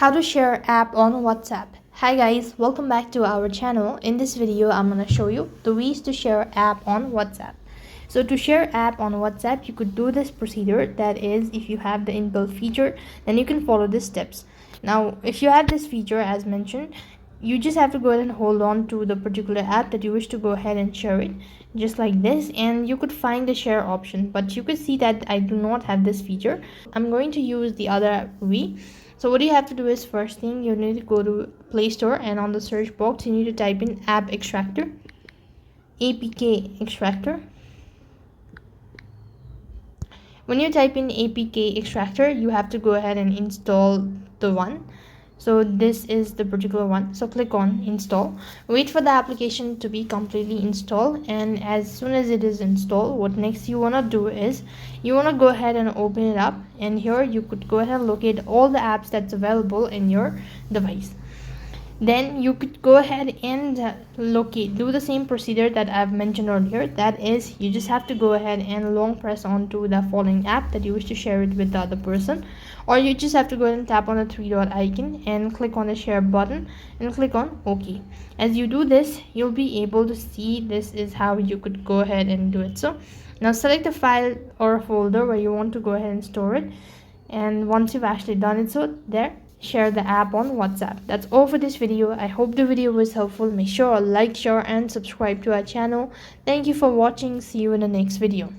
How to share app on WhatsApp. Hi guys, welcome back to our channel. In this video I'm going to show you the ways to share app on WhatsApp. So to share app on WhatsApp, you could do this procedure. That is, if you have the inbuilt feature, then you can follow these steps. Now if you have this feature as mentioned, you just have to go ahead and hold on to the particular app that you wish to go ahead and share it, just like this, and you could find the share option. But you could see that I do not have this feature. I'm going to use the other way. So what you have to do is, first thing, you need to go to Play Store, and on the search box you need to type in App Extractor, APK Extractor. When you type in APK Extractor, you have to go ahead and install the one. So this is the particular one. So click on install, wait for the application to be completely installed, and as soon as it is installed, what next you want to do is you want to go ahead and open it up, and here you could go ahead and locate all the apps that's available in your device. Then you could go ahead and do the same procedure that I've mentioned earlier. That is, you just have to go ahead and long press onto the following app that you wish to share it with the other person, or you just have to go ahead and tap on the three dot icon and click on the share button and click on OK. As you do this, you'll be able to see this is how you could go ahead and do it. So now select a file or a folder where you want to go ahead and store it, and once you've actually done it, so there, share the app on WhatsApp. That's all for this video. I hope the video was helpful. Make sure to like, share and subscribe to our channel. Thank you for watching. See you in the next video.